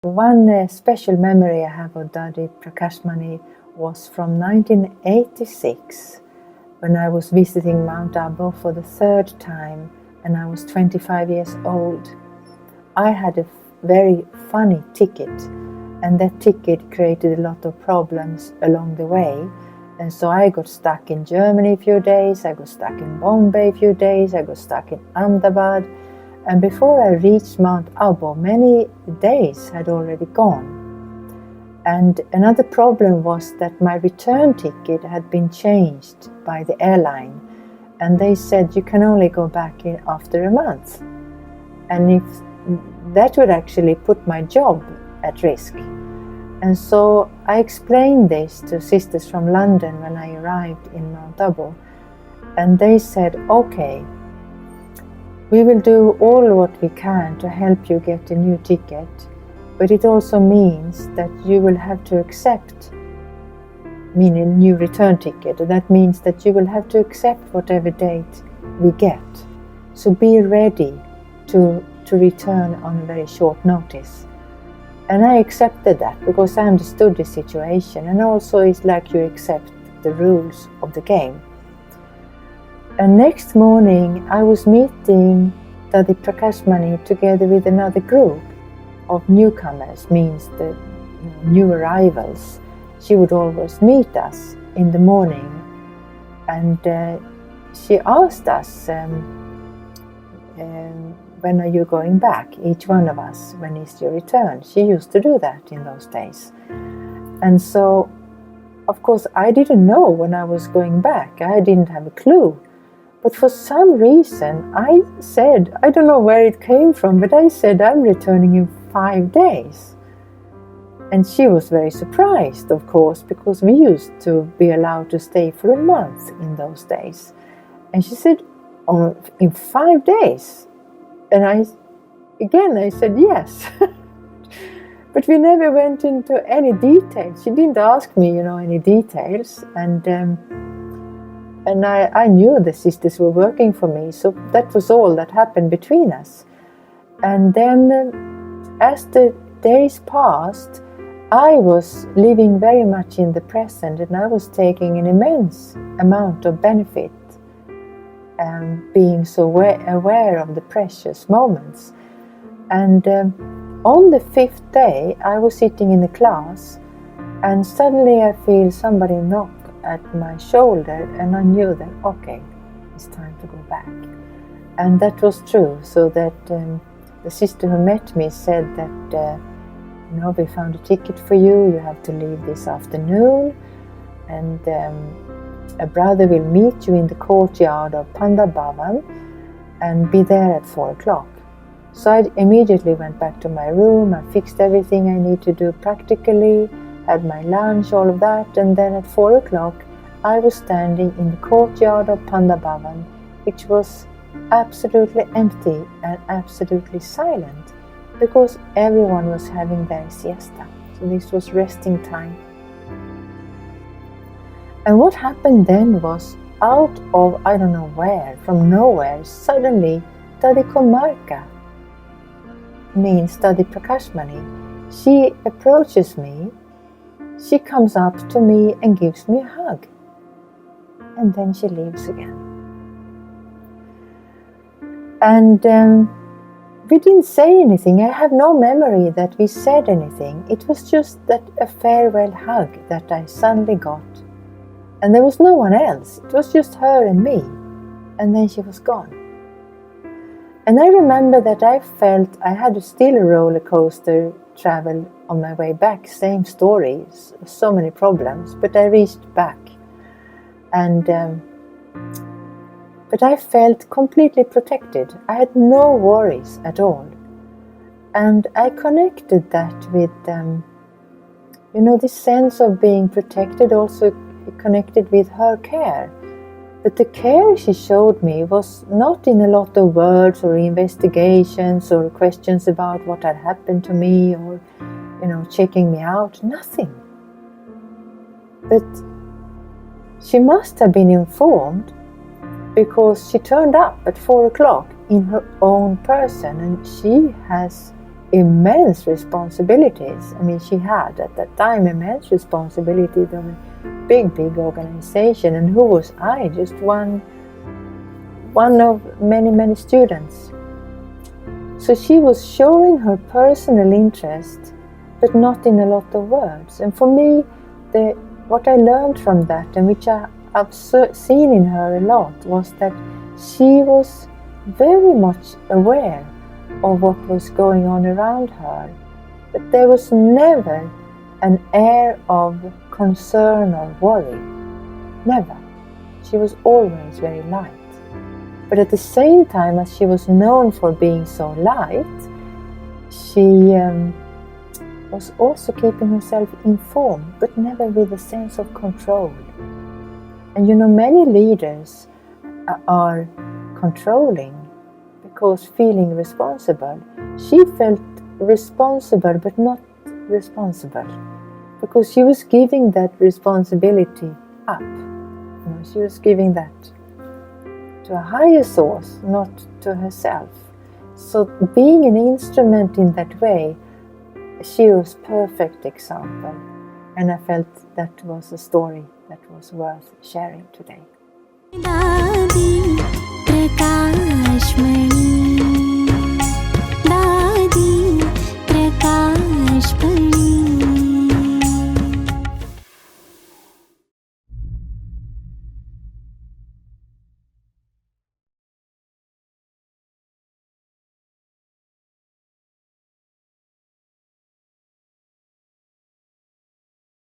One special memory I have of Dadi Prakashmani was from 1986, when I was visiting Mount Abu for the third time and I was 25 years old. I had a very funny ticket, and that ticket created a lot of problems along the way. And so I got stuck in Germany a few days, I got stuck in Bombay a few days, I got stuck in Ahmedabad. And before I reached Mount Abu, many days had already gone. And another problem was that my return ticket had been changed by the airline. And they said you can only go back in after a month. And if that would actually put my job at risk. And so I explained this to sisters from London when I arrived in Mount Abu. And they said, okay, we will do all what we can to help you get a new ticket, but it also means that you will have to accept, meaning a new return ticket. That means that you will have to accept whatever date we get. So be ready to return on a very short notice. And I accepted that because I understood the situation, and also it's like you accept the rules of the game. And next morning I was meeting Dadi Prakashmani together with another group of newcomers, means the new arrivals. She would always meet us in the morning, and she asked us, when are you going back, each one of us, when is your return? She used to do that in those days. And so, of course, I didn't know when I was going back. I didn't have a clue. But for some reason, I said, I don't know where it came from, but I said, I'm returning in 5 days. And she was very surprised, of course, because we used to be allowed to stay for a month in those days. And she said, oh, in 5 days? And I said yes. But we never went into any details. She didn't ask me, any details. And I knew the sisters were working for me, so that was all that happened between us. And then as the days passed, I was living very much in the present, and I was taking an immense amount of benefit, being so aware of the precious moments. And on the 5th day, I was sitting in the class, and suddenly I feel somebody knock at my shoulder, and I knew that, okay, it's time to go back. And that was true, so that the sister who met me said that, we found a ticket for you, you have to leave this afternoon, and a brother will meet you in the courtyard of Panda Bhavan and be there at 4 o'clock. So I immediately went back to my room, I fixed everything I need to do practically, had my lunch, all of that, and then at 4 o'clock I was standing in the courtyard of Panda Bhavan, which was absolutely empty and absolutely silent, because everyone was having their siesta. So this was resting time. And what happened then was, out of I don't know where, from nowhere, suddenly Dadi Kumarka, means Dadi Prakashmani, she approaches me, she comes up to me and gives me a hug. And then she leaves again. And we didn't say anything. I have no memory that we said anything. It was just that a farewell hug that I suddenly got. And there was no one else. It was just her and me. And then she was gone. And I remember that I felt I had still a roller coaster travel on my way back. Same stories, so many problems. But I reached back. And but I felt completely protected. I had no worries at all. And I connected that with, this sense of being protected, also connected with her care. But the care she showed me was not in a lot of words or investigations or questions about what had happened to me or, checking me out, nothing. But she must have been informed, because she turned up at 4 o'clock in her own person, and she has immense responsibilities. I mean, she had at that time immense responsibility of a big organization, and who was I? Just one of many students. So she was showing her personal interest, but not in a lot of words. And for me, what I learned from that, and which I've seen in her a lot, was that she was very much aware of what was going on around her, but there was never an air of concern or worry. Never. She was always very light. But at the same time, as she was known for being so light, she was also keeping herself informed, but never with a sense of control. And many leaders are controlling because feeling responsible. She felt responsible, but not responsible, because she was giving that responsibility up. She was giving that to a higher source, not to herself. So being an instrument in that way, she was a perfect example. And I felt that was a story that was worth sharing today.